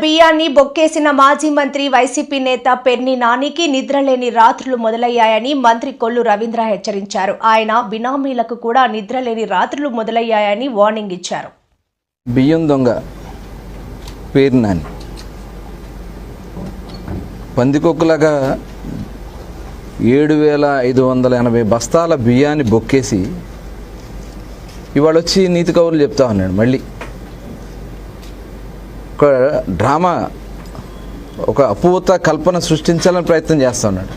బియ్యాన్ని బొక్కేసిన మాజీ మంత్రి వైసీపీ నేత పెర్ని నానికి నిద్రలేని రాత్రులు మొదలయ్యాయని మంత్రి కొల్లు రవీంద్ర హెచ్చరించారు. ఆయన బినామీలకు కూడా నిద్రలేని రాత్రులు మొదలయ్యాయని వార్నింగ్ ఇచ్చారు. బియ్యం దొంగ పేర్ని నాని పందికొక్కులాగా 7,580 బస్తాల బియ్యాన్ని బొక్కేసి ఇవాళ వచ్చి నీతి కౌరులు చెప్తా ఉన్నాడు. మళ్ళీ ఒక డ్రామా, ఒక అపూర్త కల్పన సృష్టించాలని ప్రయత్నం చేస్తూ ఉన్నాడు.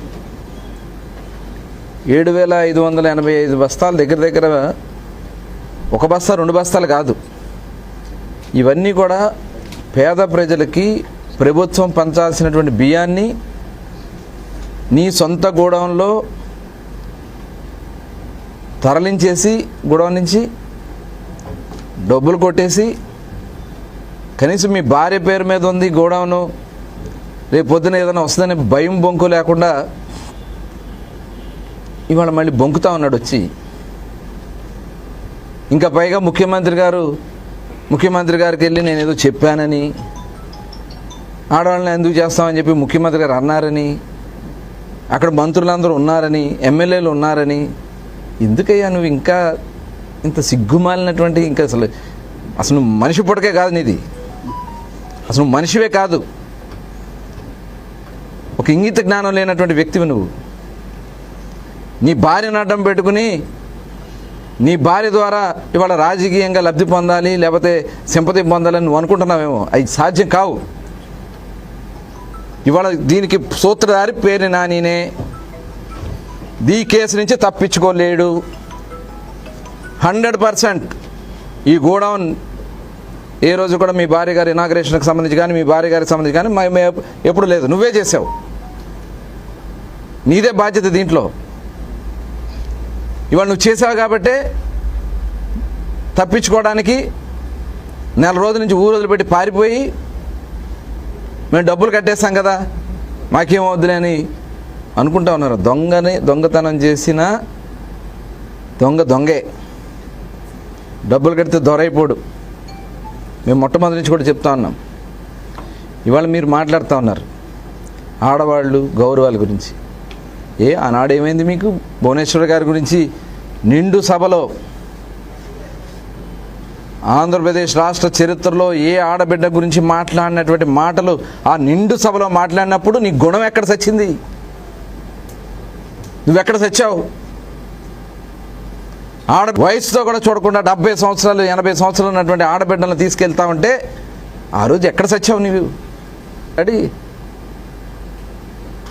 7,585 బస్తాలు దగ్గర ఒక బస్తా 2 బస్తాలు కాదు. ఇవన్నీ కూడా పేద ప్రజలకి ప్రభుత్వం పంచాల్సినటువంటి బియ్యాన్ని నీ సొంత గోడౌన్లో తరలించేసి గోడౌన్ నుంచి డబ్బులు కొట్టేసి, కనీసం మీ భార్య పేరు మీద ఉంది గోడౌను, రేపు పొద్దున ఏదైనా వస్తుందని భయం బొంకు లేకుండా ఇవాళ మళ్ళీ బొంకుతా ఉన్నాడు వచ్చి. ఇంకా పైగా ముఖ్యమంత్రి గారికి వెళ్ళి నేను ఏదో చెప్పానని, ఆడవాళ్ళని ఎందుకు చేస్తామని చెప్పి ముఖ్యమంత్రి గారు అన్నారని, అక్కడ మంత్రులందరూ ఉన్నారని, ఎమ్మెల్యేలు ఉన్నారని. ఎందుకయ్యా నువ్వు ఇంకా ఇంత సిగ్గుమాలినటువంటి, ఇంకా అసలు నువ్వు మనిషి పుట్టకే కాదు, నీది అసలు మనిషివే కాదు, ఒక ఇంగిత జ్ఞానం లేనటువంటి వ్యక్తివి నువ్వు. నీ భార్యను అడ్డం పెట్టుకుని నీ భార్య ద్వారా ఇవాళ రాజకీయంగా లబ్ధి పొందాలి, లేకపోతే సింపతి పొందాలని నువ్వు అనుకుంటున్నావేమో. అది సాధ్యం కావు. ఇవాళ దీనికి సూత్రధారి పేర్ని నానినే. ఈ కేసు నుంచి తప్పించుకోలేడు. 100% ఈ గోడౌన్ ఏ రోజు కూడా మీ భార్య గారి ఇనాగ్రేషన్కి సంబంధించి కానీ, మీ భార్య గారికి సంబంధించి కానీ ఎప్పుడు లేదు. నువ్వే చేసావు, నీదే బాధ్యత దీంట్లో. ఇవాళ నువ్వు చేసావు కాబట్టే తప్పించుకోవడానికి నెల రోజుల నుంచి ఊరు వదిలిపెట్టి పారిపోయి, మేము డబ్బులు కట్టేస్తాం కదా మాకేం వద్దులే అని అనుకుంటా ఉన్నారు. దొంగతనం చేసిన దొంగే, డబ్బులు కడితే దొరైపోడు. మేము మొట్టమొదటి నుంచి కూడా చెప్తా ఉన్నాం. ఇవాళ మీరు మాట్లాడుతూ ఉన్నారు ఆడవాళ్ళు గౌరవాల గురించి. ఆనాడు ఏమైంది మీకు? భువనేశ్వర్ గారి గురించి నిండు సభలో, ఆంధ్రప్రదేశ్ రాష్ట్ర చరిత్రలో ఏ ఆడబిడ్డ గురించి మాట్లాడినటువంటి మాటలు ఆ నిండు సభలో మాట్లాడినప్పుడు నీ గుణం ఎక్కడ సచ్చింది? నువ్వెక్కడ సచ్చావు? వయసుతో కూడా చూడకుండా 70 సంవత్సరాలు 80 సంవత్సరాలు ఉన్నటువంటి ఆడబిడ్డలను తీసుకెళ్తామంటే ఆ రోజు ఎక్కడ సచ్చావు నువ్వు? అడి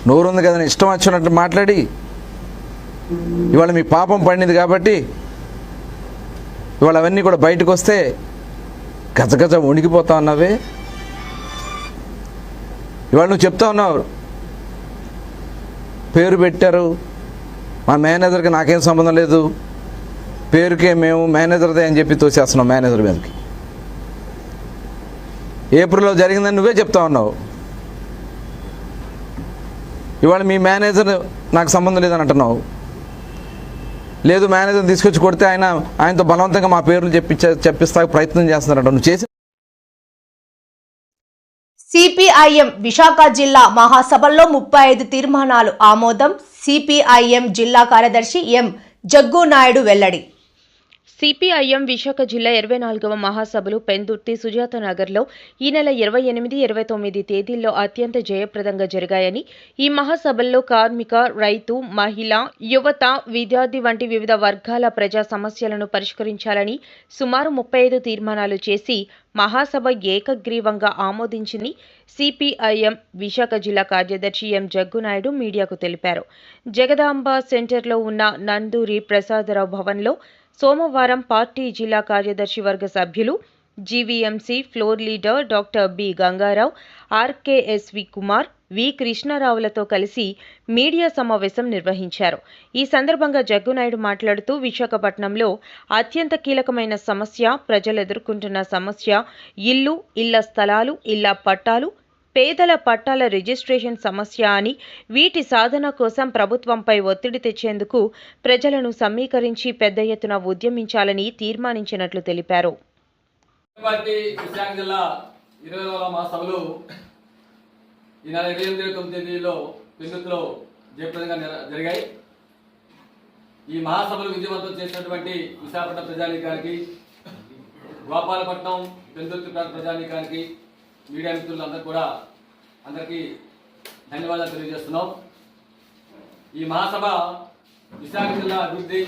నోరుంది కదని ఇష్టం వచ్చినట్టు మాట్లాడి ఇవాళ మీ పాపం పడింది కాబట్టి ఇవాళ అవన్నీ కూడా బయటకు వస్తే గజగజ వణికిపోతా ఉన్నావే. ఇవాళ నువ్వు చెప్తా ఉన్నావు పేరు పెట్టారు, మా మేనేజర్కి నాకేం సంబంధం లేదు, పేరుకే మేము మేనేజర్దే అని చెప్పి తోసేస్తున్నాం మేనేజర్ మీదకి. ఏప్రిల్లో జరిగిందని నువ్వే చెప్తా ఉన్నావు. ఇవాళ మీ మేనేజర్ నాకు సంబంధం లేదని అంటున్నావు. లేదు, మేనేజర్ని తీసుకొచ్చి కొడితే ఆయనతో బలవంతంగా మా పేర్లు చెప్పిస్తా ప్రయత్నం చేస్తున్నారంట. నువ్వు చేసి సిపిఐఎం విశాఖ జిల్లా మహాసభల్లో 35 తీర్మానాలు ఆమోదం. సిపిఐఎం జిల్లా కార్యదర్శి ఎం జగ్గునాయుడు వెల్లడి. సిపిఐఎం విశాఖ జిల్లా 24వ మహాసభలు పెందుర్తి సుజాత నగర్లో ఈ నెల 28, 29 తేదీల్లో అత్యంత జయప్రదంగా జరిగాయని, ఈ మహాసభల్లో కార్మిక, రైతు, మహిళ, యువత, విద్యార్థి వంటి వివిధ వర్గాల ప్రజా సమస్యలను పరిష్కరించాలని సుమారు 35 తీర్మానాలు చేసి మహాసభ ఏకగ్రీవంగా ఆమోదించింది సిపిఐఎం విశాఖ జిల్లా కార్యదర్శి ఎం జగ్గునాయుడు మీడియాకు తెలిపారు. జగదాంబ సెంటర్లో ఉన్న నందూరి ప్రసాదరావు భవన్లో సోమవారం పార్టీ జిల్లా కార్యదర్శి వర్గ సభ్యులు, GVMC floor leader doctor B Gangarao, RKSV Kumar, V కృష్ణారావులతో కలిసి మీడియా సమావేశం నిర్వహించారు. ఈ సందర్భంగా జగ్గునాయుడు మాట్లాడుతూ, విశాఖపట్నంలో అత్యంత కీలకమైన సమస్య, ప్రజలు ఎదుర్కొంటున్న సమస్య ఇల్లు, ఇళ్ల స్థలాలు, ఇళ్ల పట్టాలు, పేదల పట్టాల రిజిస్ట్రేషన్ సమస్య అని, వీటి సాధన కోసం ప్రభుత్వంపై ఒత్తిడి తెచ్చేందుకు ప్రజలను సమీకరించి పెద్ద ఎత్తున ఉద్యమించాలని తీర్మానించినట్లు తెలిపారు. పార్టీ విశాఖ జిల్లా 20వ మహాసభలు ఈ నెల 28-29 తేదీలో పెన్నుతులో జయప్రదంగా జరిగాయి. ఈ మహాసభలు విజయవంతం చేసినటువంటి విశాఖపట్నం ప్రజానీకానికి, గోపాలపట్నం పెందుర్తి ప్రాంత ప్రజానీకానికి, మీడియా మిత్రులందరూ కూడా అందరికీ ధన్యవాదాలు తెలియజేస్తున్నాం. ఈ మహాసభ విశాఖ జిల్లా అభివృద్ధి,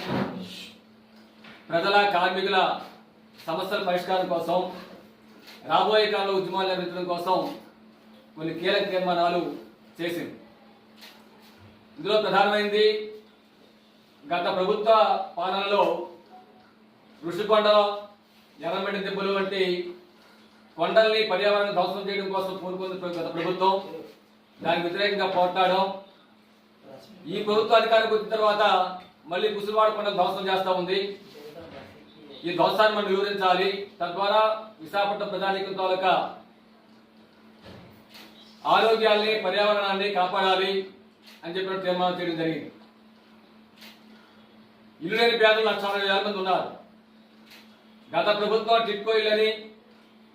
ప్రజల కార్మికుల సమస్యల పరిష్కారం కోసం, రాబోయే కాలంలో ఉద్యమాలు నిర్వహించడం కోసం కొన్ని కీలక తీర్మానాలు చేసింది. ఇందులో ప్రధానమైనది గత ప్రభుత్వ పాలనలో ఋషికొండ, ఎర్రమట్టి దెబ్బలు వంటి కొండల్ని పర్యావరణ ధ్వంసం చేయడం కోసం పూనుకుంది గత ప్రభుత్వం. దానికి వ్యతిరేకంగా పోరాడడం. ఈ ప్రభుత్వ అధికారికి వచ్చిన తర్వాత మళ్ళీ కుసులవాడ కొండలు ధ్వంసం చేస్తూ ఉంది. ఈ ధ్వంసాన్ని మనం నిరోధించాలి, తద్వారా విశాఖపట్నం ప్రజానీకం తాలూకా ఆరోగ్యాల్ని, పర్యావరణాన్ని కాపాడాలి అని చెప్పిన తీర్మానం చేయడం జరిగింది. ఇల్లు లేని పేదలు 1,60,000 మంది ఉన్నారు. గత ప్రభుత్వం టిట్కో ఇల్లని,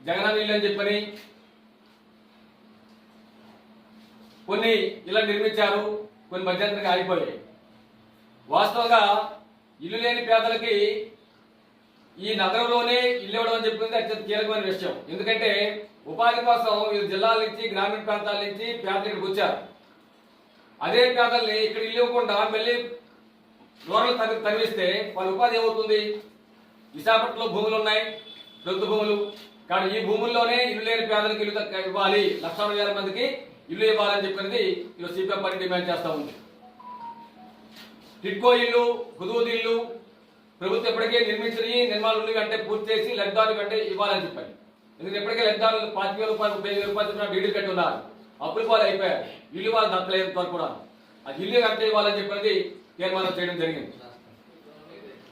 జగనన్న ఇల్లు అని చెప్పని కొన్ని ఇళ్లను నిర్మించారు, కొన్ని మధ్యంతరంగా ఆగిపోయాయి. వాస్తవంగా ఇల్లు లేని పేదలకి ఈ నగరంలోనే ఇల్లు ఇవ్వడం అని చెప్పింది అత్యంత కీలకమైన విషయం. ఎందుకంటే ఉపాధి కోసం వీళ్ళు జిల్లాల నుంచి, గ్రామీణ ప్రాంతాల నుంచి పేదలు ఇక్కడికి వచ్చారు. అదే పేదల్ని ఇక్కడ ఇల్లు ఇవ్వకుండా మళ్ళీ రూరల్ తరిమిస్తే వాళ్ళ ఉపాధి ఏమవుతుంది? విశాఖపట్నంలో భూములు ఉన్నాయి, ప్రభుత్వ భూములు, కానీ ఈ భూముల్లోనే ఇల్లు లేని పేదలకు ఇల్లు ఇవ్వాలి, 1,60,000 మందికి ఇల్లు ఇవ్వాలని చెప్పినది ఈరోజు సిపిఎం పార్టీ డిమాండ్ చేస్తూ ఉంది. టిట్కో ఇల్లు, హుదూద్ ఇల్లు ప్రభుత్వం ఎప్పటికే నిర్మించినవి, నిర్మాణాలు అంటే పూర్తి చేసి లబ్ధిదారులు కంటే ఇవ్వాలని చెప్పండి. ఎందుకంటే ఇప్పటికే లబ్ధిదారులు 25,000 రూపాయలు, 30,000 రూపాయలు డీడీలు కట్టి ఉన్నారు, అప్పులు పాలు అయిపోయారు, ఇల్లు వాళ్ళు దక్కలేదు వరకు కూడా. అది ఇల్లు కంటే ఇవ్వాలని చెప్పినది తీర్మానం చేయడం జరిగింది.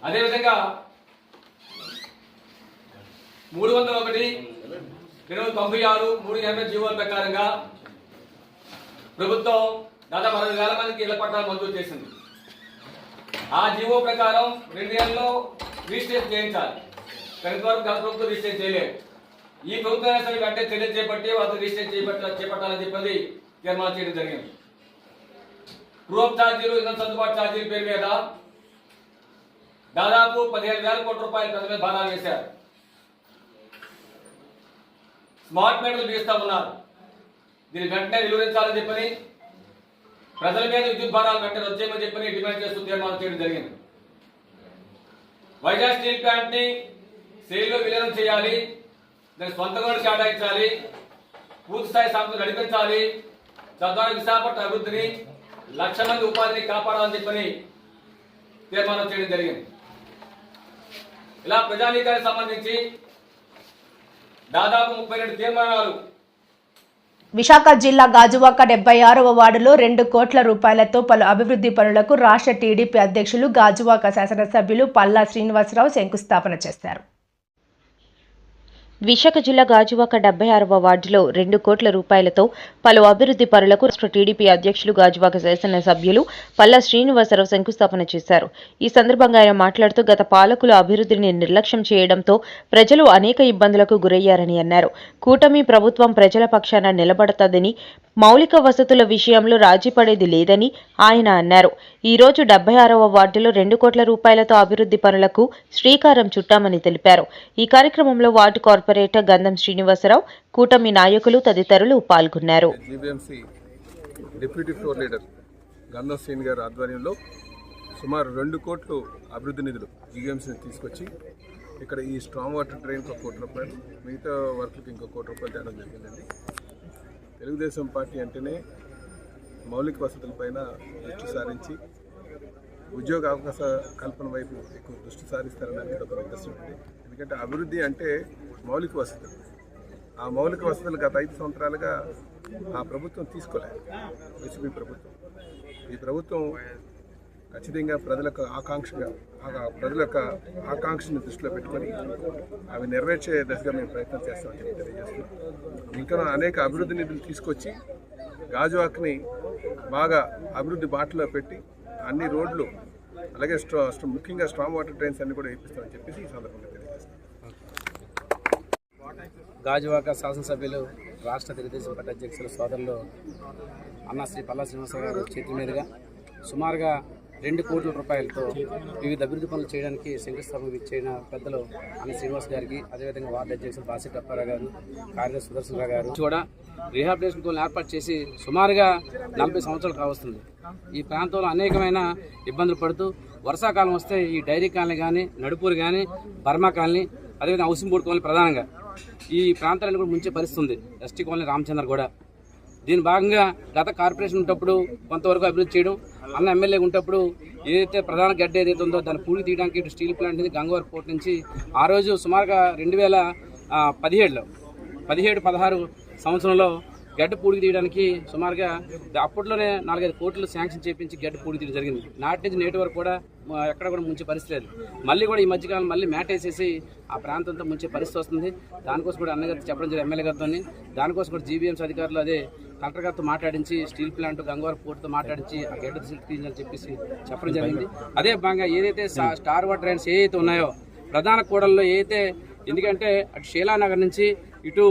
అదేవిధంగా 301, 296, 380 జీవోల ప్రకారంగా ప్రభుత్వం దాదాపు 60,000 మందికి ఇళ్ల పట్టాలు మంజూరు చేసింది. ఆ జీవో ప్రకారం 2 నెలల్లో రిజిస్ట్రేషన్ చేయించాలి. కనీసం గత ప్రభుత్వం రిజిస్ట్రేషన్ చేయలేదు. ఈ ప్రభుత్వం సరే వెంటనే చర్యలు చేపట్టి వాళ్ళు రిజిస్ట్రేషన్ చేపట్టాలని చెప్పి తీర్మానం చేయడం జరిగింది. ప్రూఫ్ ఛార్జీలు, ఇతర సర్దుబాటు ఛార్జీల పేరు మీద దాదాపు 15,000 కోట్ల రూపాయలు ప్రజల మీద భారాలు వేశారు. స్మార్ట్ మీటర్లు బిగిస్తా ఉన్నారు. దీన్ని వెంటనే నిలువరించాలని చెప్పని, ప్రజల మీద విద్యుత్ భారాలు వెంటనే వచ్చేయమని చెప్పని డిమాండ్ చేస్తూ తీర్మానం చేయడం జరిగింది. వైజాగ్ స్టీల్ ప్లాంట్ ని సేల్లో విలీనం చేయాలి, దాని స్వంతంగా కేటాయించాలి, పూర్తి స్థాయి సంస్థలు నడిపించాలి, తద్వారా విశాఖపట్నం అభివృద్ధిని, 1,00,000 మంది ఉపాధిని కాపాడాలని చెప్పని తీర్మానం చేయడం జరిగింది. ఇలా ప్రజానీకానికి సంబంధించి దాదాపు 32 తీర్మానాలు. విశాఖ జిల్లా గాజువాక 76వ వార్డులో 2 కోట్ల రూపాయలతో పలు అభివృద్ధి పనులకు రాష్ట్ర టీడీపీ అధ్యక్షులు, గాజువాక శాసనసభ్యులు పల్లా శ్రీనివాసరావు శంకుస్థాపన చేశారు. విశాఖ జిల్లా గాజువాక 76వ వార్డులో 2 కోట్ల రూపాయలతో పలు అభివృద్ధి పనులకు రాష్ట్ర టీడీపీ అధ్యక్షులు, గాజువాక శాసనసభ్యులు పల్లా శ్రీనివాసరావు శంకుస్థాపన చేశారు. ఈ సందర్భంగా ఆయన మాట్లాడుతూ గత పాలకులు అభివృద్ధిని నిర్లక్ష్యం చేయడంతో ప్రజలు అనేక ఇబ్బందులకు గురయ్యారని అన్నారు. కూటమి ప్రభుత్వం ప్రజల పక్షాన నిలబడతాదని, మౌలిక వసతుల విషయంలో రాజీ పడేది లేదని ఆయన అన్నారు. ఈ రోజు 76వ వార్డులో 2 కోట్ల రూపాయలతో అభివృద్ధి పనులకు శ్రీకారం చుట్టామని తెలిపారు. ఈ కార్యక్రమంలో వార్డు కార్పొరేటర్ గంధం శ్రీనివాసరావు, కూటమి నాయకులు తదితరులు పాల్గొన్నారు. జీబీఎంసీ డిప్యూటీ ఫ్లోర్ లీడర్ గంధం శ్రీని గారి ఆధ్వర్యంలో సుమారు 2 కోట్లు అభివృద్ధి నిధులు జీబీఎంసీని తీసుకొచ్చి ఇక్కడ ఈ స్ట్రాంగ్ వాటర్ డ్రైన్కి 1 కోటి రూపాయలు, మిగతా వర్క్లకి ఇంకో 1 కోటి రూపాయలు తేడం జరిగిందండి. తెలుగుదేశం పార్టీ అంటేనే మౌలిక వసతులపైన దృష్టి సారించి ఉద్యోగ అవకాశ కల్పన వైపు ఎక్కువ దృష్టి సారిస్తారని ఒక ఉద్దేశం ఉంది. ఎందుకంటే అభివృద్ధి అంటే మౌలిక వసతులు. ఆ మౌలిక వసతులు గత 5 సంవత్సరాలుగా ఆ ప్రభుత్వం తీసుకోలేదు, వైసీపీ ప్రభుత్వం. ఈ ప్రభుత్వం ఖచ్చితంగా ప్రజల యొక్క ఆకాంక్షను దృష్టిలో పెట్టుకొని అవి నెరవేర్చే దశగా మేము ప్రయత్నం చేస్తామని చెప్పి తెలియజేస్తున్నాం. ఇంకా అనేక అభివృద్ధి నిధులు తీసుకొచ్చి గాజువాక్ని బాగా అభివృద్ధి బాటలో పెట్టి అన్ని రోడ్లు, అలాగే ముఖ్యంగా స్ట్రాంగ్ వాటర్ డ్రైన్స్ అన్ని కూడా వేపిస్తామని చెప్పేసి ఈ సందర్భంగా తెలియజేస్తాం. గాజువాక శాసనసభ్యులు రాష్ట్ర తెలుగుదేశం పార్టీ అధ్యక్షుల సోదరులు అన్న శ్రీ పల్లా శ్రీనివాసరావు గారు చేతుల మీదుగా సుమారుగా 2 కోట్ల రూపాయలతో వివిధ అభివృద్ధి పనులు చేయడానికి శంకుస్థాపన ఇచ్చిన పెద్దలు అన్న శ్రీనివాస్ గారికి, అదేవిధంగా వార్డు అధ్యక్షులు బాసిట్ అప్పారావు గారు, కార్యదర్శి సుదర్శనరావు గారు కూడా రీహాబిలిటేషన్ కోల్ని ఏర్పాటు చేసి సుమారుగా 40 సంవత్సరాలు కావస్తుంది. ఈ ప్రాంతంలో అనేకమైన ఇబ్బందులు పడుతూ వర్షాకాలం వస్తే ఈ డైరీ కాలనీ కానీ, నడుపూరు కానీ, బర్మా కాలనీ, అదేవిధంగా హౌసింగ్ బోర్డు కాలనీ ప్రధానంగా ఈ ప్రాంతాలను కూడా ముంచే పరిస్థితి ఉంది. ఎస్టీ కాలనీ రామచంద్ర కూడా దీని భాగంగా గత కార్పొరేషన్ ఉన్నప్పుడు కొంతవరకు అభివృద్ధి చేయడం, అన్న ఎమ్మెల్యే ఉన్నప్పుడు ఏదైతే ప్రధాన గడ్డ ఏదైతే ఉందో దాన్ని పూడి తీయడానికి ఇటు స్టీల్ ప్లాంట్ నుంచి గంగవరం పోర్ట్ నుంచి ఆ రోజు సుమారుగా 2017-16 సంవత్సరంలో గడ్డ పూడికి తీయడానికి సుమారుగా అప్పట్లోనే 4-5 కోట్లు శాంక్షన్ చేయించి గడ్డ పూడి తీయడం జరిగింది. నాటి నుంచి నేటి వరకు కూడా ఎక్కడ కూడా ముంచే పరిస్థితి లేదు. మళ్ళీ కూడా ఈ మధ్యకాలం మళ్ళీ మ్యాట్ వేసేసి ఆ ప్రాంతంతో ముంచే పరిస్థితి వస్తుంది. దానికోసం కూడా అన్నగారు చెప్పడం జరిగింది, ఎమ్మెల్యే గారితో. దానికోసం కూడా జీబీఎంసీ అధికారులు అదే కలెక్టర్ గారితో మాట్లాడించి స్టీల్ ప్లాంట్ గంగవరం పోర్టుతో మాట్లాడించి ఆ గడ్డ తీయాలని చెప్పేసి చెప్పడం జరిగింది. అదే భాగంగా ఏదైతే స్టార్ వాటర్ డ్రైన్స్ ఏవైతే ఉన్నాయో ప్రధాన కూడల్లో ఏదైతే, ఎందుకంటే అటు షీలానగర్ నుంచి ఇటు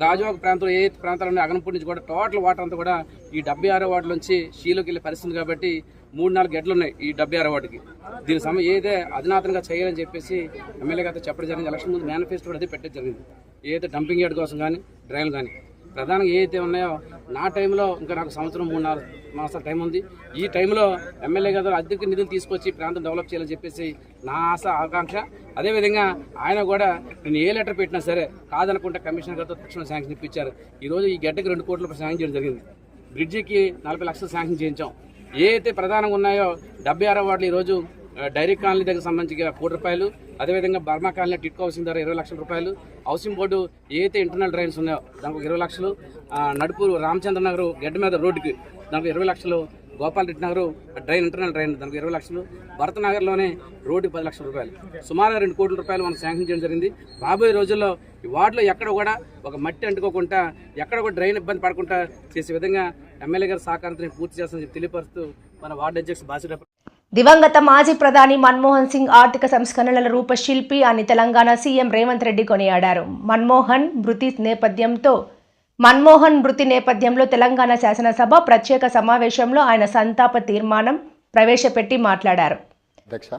గాజువాక ప్రాంతంలో ఏ ప్రాంతాలు ఉన్నాయి అగనంపూడి నుంచి కూడా టోటల్ వాటర్ అంతా కూడా ఈ 76 వార్డు నుంచి షీలోకి వెళ్ళే పరిస్థితి కాబట్టి 3-4 గడ్డలు ఉన్నాయి ఈ 76 వార్డుకి. దీని ఏదైతే అధునాతనంగా చేయాలని చెప్పేసి ఎమ్మెల్యే గారితో చెప్పడం జరిగింది. ఎలక్షన్ ముందు మేనిఫెస్టో కూడా అదే పెట్టడం జరిగింది. ఏదైతే డంపింగ్ యార్డ్ కోసం కానీ, డ్రైన్లు కానీ ప్రధానంగా ఏదైతే ఉన్నాయో నా టైంలో ఇంకా నాకు 1-3-4 మాసాల టైం ఉంది. ఈ టైంలో ఎమ్మెల్యే గారు అధిక నిధులు తీసుకొచ్చి ప్రాంతం డెవలప్ చేయాలని చెప్పేసి నా ఆశ, ఆకాంక్ష. అదేవిధంగా ఆయన కూడా నేను ఏ లెటర్ పెట్టినా సరే కాదనుకుంటే కమిషనర్ గారితో తక్షణ శాంక్షన్ ఇప్పించారు. ఈరోజు ఈ గడ్డకి 2 కోట్ల రూపాయలు శాంక్షన్ చేయడం జరిగింది. బ్రిడ్జికి 40 లక్షలు శాంక్షన్ చేయించాం. ఏదైతే ప్రధానంగా ఉన్నాయో 76 వార్డులు ఈరోజు డైరీ కాలనీ దగ్గర సంబంధించి 1 కోటి రూపాయలు, అదేవిధంగా బర్మా కాలనీ టిట్కో హౌసింగ్ ద్వారా 20 లక్షల రూపాయలు, హౌసింగ్ బోర్డు ఏదైతే ఇంటర్నల్ డ్రైన్స్ ఉన్నాయో దానికి 20 లక్షలు, నడుపూరు రామచంద్ర నగర్ గడ్డ మీద రోడ్డుకి దానికి 20 లక్షలు, Gopal Reddy Nagar drain internal drain దానికి 20 లక్షలు, భరత్ నగర్లోనే రోడ్డుకి 10 లక్షల రూపాయలు, సుమారుగా 2 కోట్ల రూపాయలు మనం శాంక్షన్ చేయడం జరిగింది. రాబోయే రోజుల్లో ఈ వార్డులో ఎక్కడ కూడా ఒక మట్టి అంటుకోకుండా, ఎక్కడ కూడా డ్రైన్ ఇబ్బంది పడకుండా చేసే విధంగా ఎమ్మెల్యే గారి సహకారంతో పూర్తి చేస్తామని తెలియపరుస్తూ మన వార్డు అధ్యక్షుడు బాసిట్ దివంగత మాజీ ప్రధాని మన్మోహన్ సింగ్ ఆర్థిక సంస్కరణల రూపశిల్పి అని తెలంగాణ సీఎం రేవంత్ రెడ్డి కొనియాడారు. మన్మోహన్ మృతి నేపథ్యంలో తెలంగాణ శాసనసభ ప్రత్యేక సమావేశంలో ఆయన సంతాప తీర్మానం ప్రవేశపెట్టి మాట్లాడారు. అధ్యక్ష,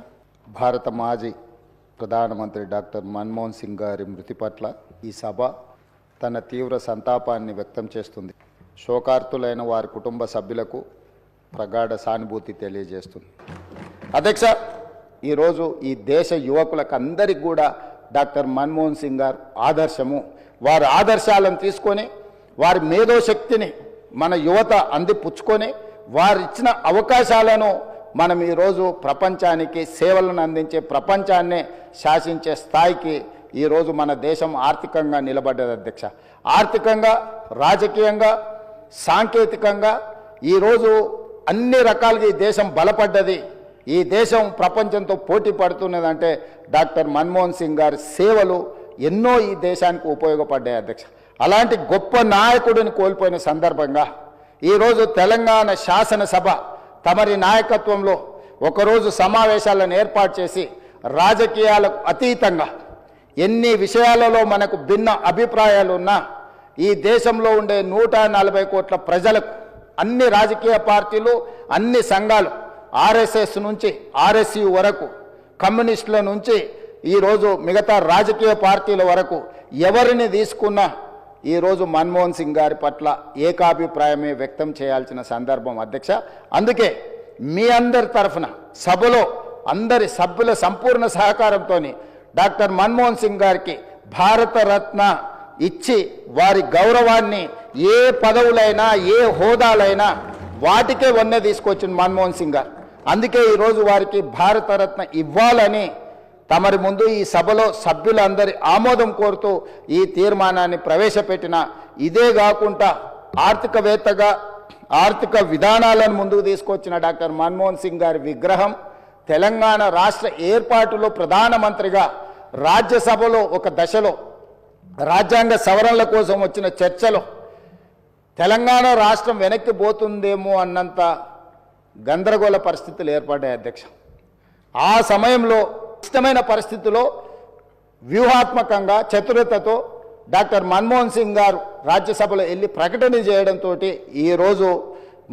భారత మాజీ ప్రధానమంత్రి డాక్టర్ మన్మోహన్ సింగ్ గారి మృతి పట్ల ఈ సభ తన తీవ్ర సంతాపాన్ని వ్యక్తం చేస్తుంది. శోకార్తులైన వారి కుటుంబ సభ్యులకు ప్రగాఢ సానుభూతి తెలియజేస్తుంది. అధ్యక్ష, ఈరోజు ఈ దేశ యువకులకు అందరికీ కూడా డాక్టర్ మన్మోహన్ సింగ్ గారు ఆదర్శము. వారి ఆదర్శాలను తీసుకొని వారి మేధోశక్తిని మన యువత అందిపుచ్చుకొని వారు ఇచ్చిన అవకాశాలను మనం ఈరోజు ప్రపంచానికి సేవలను అందించే, ప్రపంచాన్నే శాసించే స్థాయికి ఈరోజు మన దేశం ఆర్థికంగా నిలబడ్డది. అధ్యక్ష, ఆర్థికంగా, రాజకీయంగా, సాంకేతికంగా ఈరోజు అన్ని రకాలుగా ఈ దేశం బలపడ్డది. ఈ దేశం ప్రపంచంతో పోటీ పడుతున్నదంటే డాక్టర్ మన్మోహన్ సింగ్ గారి సేవలు ఎన్నో ఈ దేశానికి ఉపయోగపడ్డాయి. అధ్యక్ష, అలాంటి గొప్ప నాయకుడిని కోల్పోయిన సందర్భంగా ఈరోజు తెలంగాణ శాసనసభ తమరి నాయకత్వంలో ఒకరోజు సమావేశాలను ఏర్పాటు చేసి రాజకీయాలకు అతీతంగా ఎన్ని విషయాలలో మనకు భిన్న అభిప్రాయాలు ఉన్నా ఈ దేశంలో ఉండే 140 కోట్ల ప్రజలకు అన్ని రాజకీయ పార్టీలు, అన్ని సంఘాలు, ఆర్ఎస్ఎస్ నుంచి ఆర్ఎస్యు వరకు, కమ్యూనిస్టుల నుంచి ఈరోజు మిగతా రాజకీయ పార్టీల వరకు ఎవరిని తీసుకున్నా ఈరోజు మన్మోహన్ సింగ్ గారి పట్ల ఏకాభిప్రాయమే వ్యక్తం చేయాల్సిన సందర్భం. అధ్యక్ష, అందుకే మీ అందరి తరఫున సభలో అందరి సభ్యుల సంపూర్ణ సహకారంతో డాక్టర్ మన్మోహన్ సింగ్ గారికి భారతరత్న ఇచ్చి వారి గౌరవాన్ని ఏ పదవులైనా, ఏ హోదాలైనా వాటికే వన్నె తీసుకొచ్చిన మన్మోహన్ సింగ్ గారు. అందుకే ఈరోజు వారికి భారతరత్న ఇవ్వాలని తమరి ముందు ఈ సభలో సభ్యులందరి ఆమోదం కోరుతూ ఈ తీర్మానాన్ని ప్రవేశపెట్టిన. ఇదే కాకుండా ఆర్థికవేత్తగా ఆర్థిక విధానాలను ముందుకు తీసుకొచ్చిన డాక్టర్ మన్మోహన్ సింగ్ గారి విగ్రహం తెలంగాణ రాష్ట్ర ఏర్పాటులో ప్రధానమంత్రిగా రాజ్యసభలో ఒక దశలో రాజ్యాంగ సవరణల కోసం వచ్చిన చర్చలో తెలంగాణ రాష్ట్రం వెనక్కి పోతుందేమో అన్నంత గందరగోళ పరిస్థితులు ఏర్పడ్డాయి. అధ్యక్ష, ఆ సమయంలో ఇష్టమైన పరిస్థితుల్లో వ్యూహాత్మకంగా చతురతతో డాక్టర్ మన్మోహన్ సింగ్ గారు రాజ్యసభలో వెళ్ళి ప్రకటన చేయడంతో ఈరోజు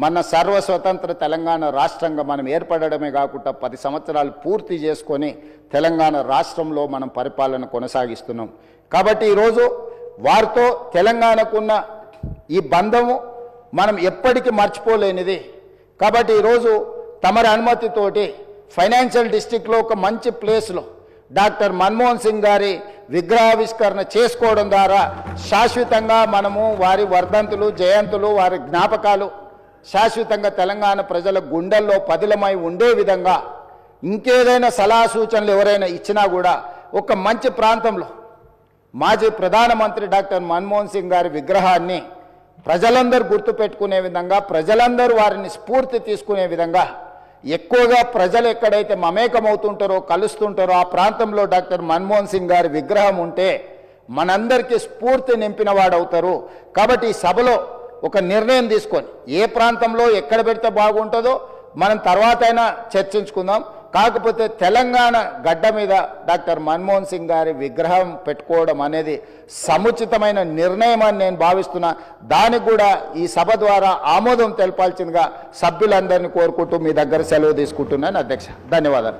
మన సర్వస్వతంత్ర తెలంగాణ రాష్ట్రంగా మనం ఏర్పడడమే కాకుండా 10 సంవత్సరాలు పూర్తి చేసుకొని తెలంగాణ రాష్ట్రంలో మనం పరిపాలన కొనసాగిస్తున్నాం. కాబట్టి ఈరోజు వారితో తెలంగాణకున్న ఈ బంధము మనం ఎప్పటికీ మర్చిపోలేనిది. కాబట్టి ఈరోజు తమరి అనుమతితోటి ఫైనాన్షియల్ డిస్ట్రిక్ట్లో ఒక మంచి ప్లేస్లో డాక్టర్ మన్మోహన్ సింగ్ గారి విగ్రహావిష్కరణ చేసుకోవడం ద్వారా శాశ్వతంగా మనము వారి వర్ధంతులు, జయంతులు, వారి జ్ఞాపకాలు శాశ్వతంగా తెలంగాణ ప్రజల గుండెల్లో పదిలమై ఉండే విధంగా ఇంకేదైనా సలహా సూచనలు ఎవరైనా ఇచ్చినా కూడా ఒక మంచి ప్రాంతంలో మాజీ ప్రధానమంత్రి డాక్టర్ మన్మోహన్ సింగ్ గారి విగ్రహాన్ని ప్రజలందరూ గుర్తుపెట్టుకునే విధంగా, ప్రజలందరూ వారిని స్ఫూర్తి తీసుకునే విధంగా, ఎక్కువగా ప్రజలు ఎక్కడైతే మమేకమవుతుంటారో, కలుస్తుంటారో ఆ ప్రాంతంలో డాక్టర్ మన్మోహన్ సింగ్ గారి విగ్రహం ఉంటే మనందరికీ స్ఫూర్తి నింపిన వాడవుతారు. కాబట్టి ఈ సభలో ఒక నిర్ణయం తీసుకొని ఏ ప్రాంతంలో ఎక్కడ పెడితే బాగుంటుందో మనం తర్వాత అయినా చర్చించుకుందాం. కాకపోతే తెలంగాణ గడ్డ మీద డాక్టర్ మన్మోహన్ సింగ్ గారి విగ్రహం పెట్టుకోవడం అనేది సముచితమైన నిర్ణయం అని నేను భావిస్తున్నా. దానికి కూడా ఈ సభ ద్వారా ఆమోదం తెలపాల్సిందిగా సభ్యులందరినీ కోరుకుంటూ మీ దగ్గర సెలవు తీసుకుంటున్నాను అధ్యక్ష. ధన్యవాదాలు.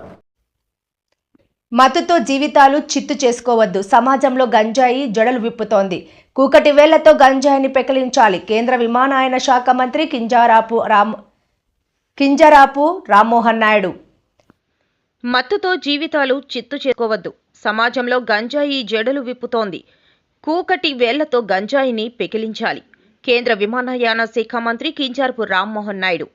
మత్తుతో జీవితాలు చిత్తు చేసుకోవద్దు. సమాజంలో గంజాయి జడలు విప్పుతోంది. కూకటి వేళ్లతో గంజాయిని పెకిలించాలి. కేంద్ర విమానయాన శాఖ మంత్రి కింజరాపు రామ్మోహన్ నాయుడు. మత్తుతో జీవితాలు చిత్తు చేసుకోవద్దు. సమాజంలో గంజాయి జడలు విప్పుతోంది. కూకటి వేళ్లతో గంజాయిని పెకిలించాలి. కేంద్ర విమానయాన శాఖ మంత్రి కింజరాపు రామ్మోహన్ నాయుడు.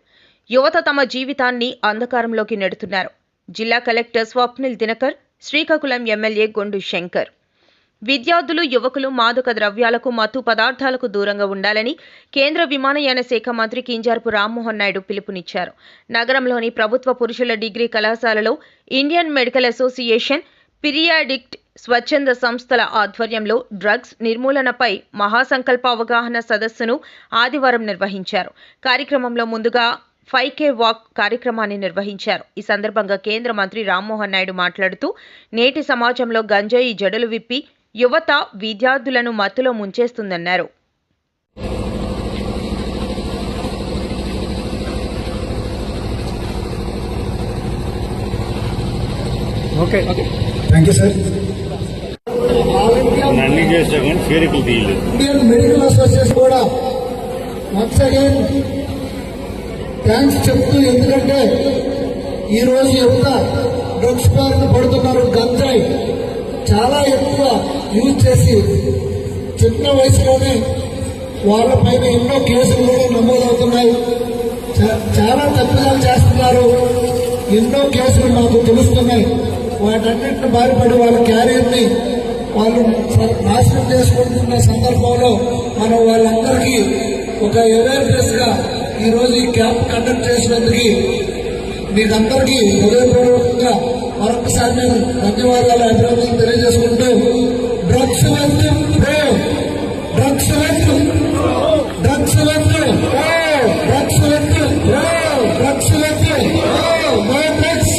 యువత తమ జీవితాన్ని అంధకారంలోకి నెడుతున్నారు. జిల్లా కలెక్టర్ స్వప్నిల్ దినకర్, శ్రీకాకుళం ఎమ్మెల్యే గొండు శంకర్. విద్యార్థులు, యువకులు మాదక ద్రవ్యాలకు, మత్తు పదార్థాలకు దూరంగా ఉండాలని కేంద్ర విమానయాన శాఖ మంత్రి కింజరాపు రామ్మోహన్ నాయుడు పిలుపునిచ్చారు. నగరంలోని ప్రభుత్వ పురుషుల డిగ్రీ కళాశాలలో ఇండియన్ మెడికల్ అసోసియేషన్, పిరియాడిక్ట్ స్వచ్ఛంద సంస్థల ఆధ్వర్యంలో డ్రగ్స్ నిర్మూలనపై మహాసంకల్ప అవగాహన సదస్సును ఆదివారం నిర్వహించారు. కార్యక్రమంలో ముందుగా 5K వాక్ కార్యక్రమాన్ని నిర్వహించారు. ఈ సందర్భంగా కేంద్ర మంత్రి రామ్మోహన్ నాయుడు మాట్లాడుతూ, నేటి సమాజంలో గంజాయి జడలు విప్పి యువత, విద్యార్థులను మత్తులో ముంచేస్తుందన్నారు. ఇండియన్ మెడికల్ అసోసియేషన్ కూడా వన్స్ అగైన్ థ్యాంక్స్ చెప్తూ, ఎందుకంటే ఈరోజు యువత డ్రగ్స్ బారిన పడుతున్నారు. గంజాయి చాలా ఎక్కువ యూజ్ చేసి చిన్న వయసులోనే వాళ్ళపైన ఎన్నో కేసులు కూడా నమోదవుతున్నాయి. చాలా తప్పిదాలు చేస్తున్నారు. ఎన్నో కేసులు మాకు తెలుస్తున్నాయి. వాటన్నింటిని బారిపడి వాళ్ళ క్యారియర్ని వాళ్ళు నాశనం చేసుకుంటున్న సందర్భంలో మనం వాళ్ళందరికీ ఒక అవేర్నెస్ గా ఈరోజు ఈ క్యాంప్ కండక్ట్ చేసినందుకు మీకందరికీ హృదయపూర్వకంగా మరొకసారి నేను ధన్యవాదాలు, అభినందనలు తెలియజేసుకుంటూ, డ్రగ్స్ వద్దు, డ్రగ్స్ వద్దు, డ్రగ్స్ వద్దు, డ్రగ్స్ వద్దు, డ్రగ్స్ వద్దు, డ్రగ్స్.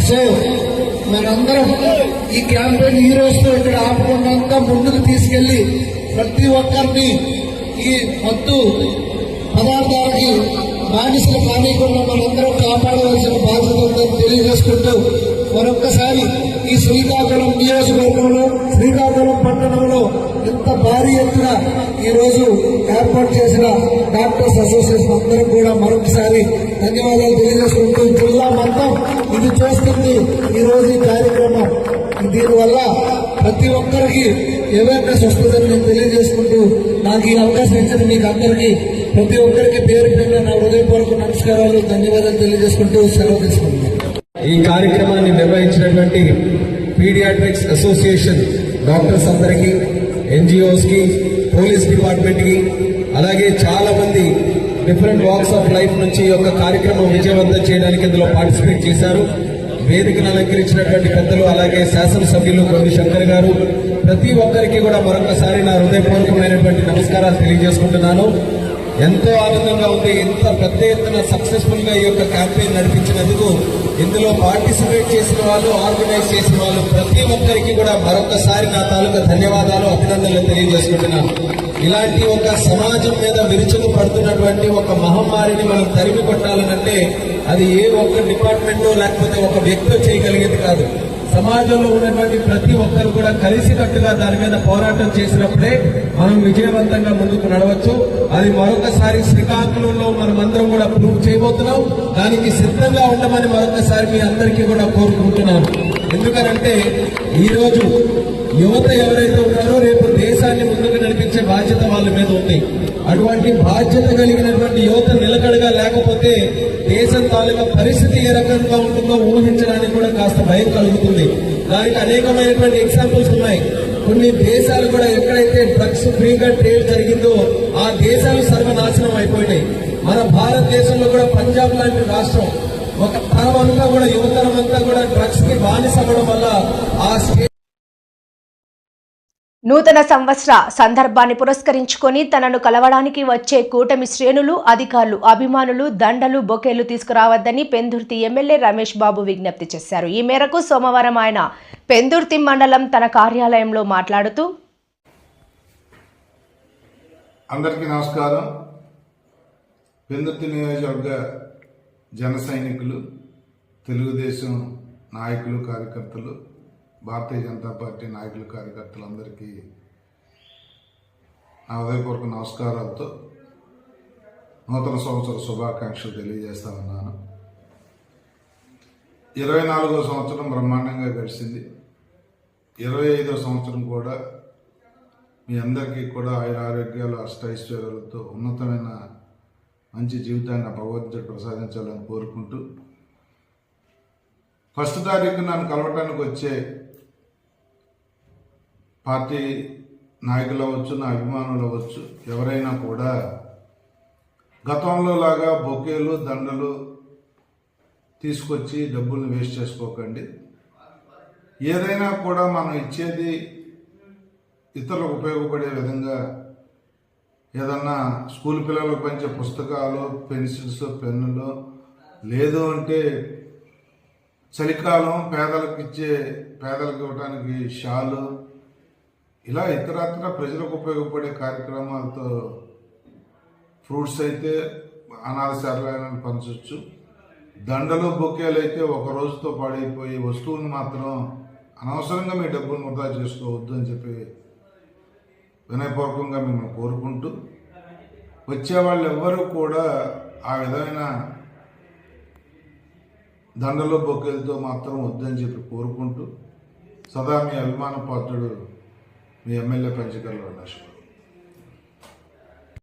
సో మనందరం ఈ క్యాంపెయిన్ ఈ రోజుతో ఇక్కడ ఆపకుండా ముందుకు తీసుకెళ్లి ప్రతి ఒక్కరిని ఈ మత్తు పదార్థాలకి బానిసలు కానికుండా మనందరం కాపాడవలసిన బాధ్యత ఉందని తెలియజేసుకుంటూ, మరొక్కసారి ఈ శ్రీకాకుళం నియోజకవర్గంలో, శ్రీకాకుళం పట్టణంలో ఇంత భారీ ఎత్తున ఈరోజు ఏర్పాటు చేసిన డాక్టర్స్ అసోసియేషన్ అందరం కూడా మరొకసారి ధన్యవాదాలు తెలియజేసుకుంటూ, జిల్లా మొత్తం ఇది చేస్తుంది ఈరోజు ఈ కార్యక్రమం. దీనివల్ల ప్రతి ఒక్కరికి అవేర్నెస్ వస్తుందని నేను తెలియజేసుకుంటూ, నాకు ఈ అవకాశం ఇచ్చిన మీకు అందరికీ ప్రతి ఒక్కరికి పేరు పేరున నా హృదయపూర్వక నమస్కారాలు, ధన్యవాదాలు తెలియజేసుకుంటూ సెలవు తీసుకుంటున్నాను. ఈ కార్యక్రమాన్ని నిర్వహించినటువంటి పీడియాట్రిక్స్ అసోసియేషన్ డాక్టర్స్ అందరికీ, ఎన్జిఓస్ కి, పోలీస్ డిపార్ట్మెంట్ కి, అలాగే చాలా మంది డిఫరెంట్ వాక్స్ ఆఫ్ లైఫ్ నుంచి ఒక కార్యక్రమం విజయవంతం చేయడానికి ఇందులో పార్టిసిపేట్ చేశారు. వేదికను అలంకరించినటువంటి పెద్దలు, అలాగే శాసనసభ్యులు గౌరీ శంకర్ గారు, ప్రతి ఒక్కరికి కూడా మరొకసారి నా హృదయపూర్వకమైనటువంటి నమస్కారాలు తెలియజేసుకుంటున్నాను. ఎంతో ఆనందంగా ఉంది. ఇంత పెద్ద ఎత్తున సక్సెస్ఫుల్ గా ఈ యొక్క క్యాంపెయిన్ నడిపించినందుకు ఇందులో పార్టిసిపేట్ చేసిన వాళ్ళు, ఆర్గనైజ్ చేసిన వాళ్ళు ప్రతి ఒక్కరికి కూడా మరొకసారి నా తాలూకా ధన్యవాదాలు, అభినందనలు తెలియజేసుకుంటున్నాను. ఇలాంటి ఒక సమాజం మీద విరుచుకు పడుతున్నటువంటి ఒక మహమ్మారిని మనం తరిమి కొట్టాలనంటే అది ఏ ఒక్క డిపార్ట్మెంటో లేకపోతే ఒక వ్యక్తో చేయగలిగేది కాదు. సమాజంలో ఉన్నటువంటి ప్రతి ఒక్కరు కూడా కలిసికట్టుగా దాని మీద పోరాటం చేసినప్పుడే మనం విజయవంతంగా ముందుకు నడవచ్చు. అది మరొకసారి శ్రీకాకుళంలో మనమందరం కూడా ప్రూవ్ చేయబోతున్నాం. దానికి సిద్ధంగా ఉండమని మరొకసారి మీ అందరికీ కూడా కోరుకుంటున్నాను. ఎందుకనంటే ఈరోజు యువత ఎవరైతే ఉన్నారో రేపు దేశాన్ని ముందుకు నడిపించే బాధ్యత వాళ్ళ మీద ఉంది. అటువంటి బాధ్యత కలిగినటువంటి యువత నిలకడగా లేకపోతే దేశం తాలూకా పరిస్థితి ఏ రకంగా ఉంటుందో ఊహించడానికి కూడా కాస్త భయం కలుగుతుంది. దానికి అనేకమైనటువంటి ఎగ్జాంపుల్స్ ఉన్నాయి. కొన్ని దేశాలు కూడా ఎక్కడైతే డ్రగ్స్ ఫ్రీగా ట్రేడ్ జరిగిందో ఆ దేశాలు సర్వనాశనం అయిపోయినాయి. మన భారతదేశంలో కూడా పంజాబ్ లాంటి రాష్ట్రం ఒక తరం అంతా కూడా యువతరం అంతా కూడా డ్రగ్స్ కి బానిసవ్వడం వల్ల ఆ స్టేట్ నూతన సంవత్సర సందర్భాన్ని పురస్కరించుకొని తనను కలవడానికి వచ్చే కూటమి శ్రేణులు, అధికారులు, అభిమానులు దండలు, బొకేలు తీసుకురావద్దని పెందుర్తి ఎమ్మెల్యే రమేష్ బాబు విజ్ఞప్తి చేశారు. ఈ మేరకు సోమవారం ఆయన పెందుర్తి మండలం తన కార్యాలయంలో మాట్లాడుతూ, అందరికీ నమస్కారం. పెందుర్తి నియోజకవర్గ జన సైనికులు, తెలుగుదేశం నాయకులు, కార్యకర్తలు, భారతీయ జనతా పార్టీ నాయకులు, కార్యకర్తలందరికీ నా హృదయపూర్వక నమస్కారాలతో నూతన సంవత్సర శుభాకాంక్షలు తెలియజేస్తా ఉన్నాను. 24వ సంవత్సరం బ్రహ్మాండంగా గడిచింది. 25వ సంవత్సరం కూడా మీ అందరికీ కూడా ఆయురారోగ్యాలు, అష్టైశ్వర్యాలతో ఉన్నతమైన మంచి జీవితాన్ని భగవంతుడు ప్రసాదించాలని కోరుకుంటూ, 1వ తారీఖు నన్ను కలవటానికి వచ్చే పార్టీ నాయకులు అవ్వచ్చు, నా అభిమానులు అవ్వచ్చు, ఎవరైనా కూడా గతంలో లాగా బొకేలు, దండలు తీసుకొచ్చి డబ్బుల్ని వేస్ట్ చేసుకోకండి. ఏదైనా కూడా మనం ఇచ్చేది ఇతరులకు ఉపయోగపడే విధంగా, ఏదన్నా స్కూల్ పిల్లలకు పంచే పుస్తకాలు, పెన్సిల్స్, పెన్నులు, లేదు అంటే చలికాలం పేదలకు ఇవ్వడానికి షాలు, ఇలా ఇతరత్ర ప్రజలకు ఉపయోగపడే కార్యక్రమాలతో ఫ్రూట్స్ అయితే అనాథ శరణాలయాలను పంచవచ్చు. దండలు, బొకేలు అయితే ఒక రోజుతో పాడైపోయి వస్తువుని మాత్రం అనవసరంగా మీ డబ్బును వృధా చేసుకోవద్దు అని చెప్పి వినయపూర్వకంగా మిమ్మల్ని కోరుకుంటూ, వచ్చేవాళ్ళు ఎవ్వరూ కూడా ఆ విధమైన దండలు, బొకేలతో మాత్రం వద్దని చెప్పి కోరుకుంటూ, సదా మీ అభిమాన పాత్రుడు మీ ఎమ్మెల్యే పంచకర్ల రమేష్.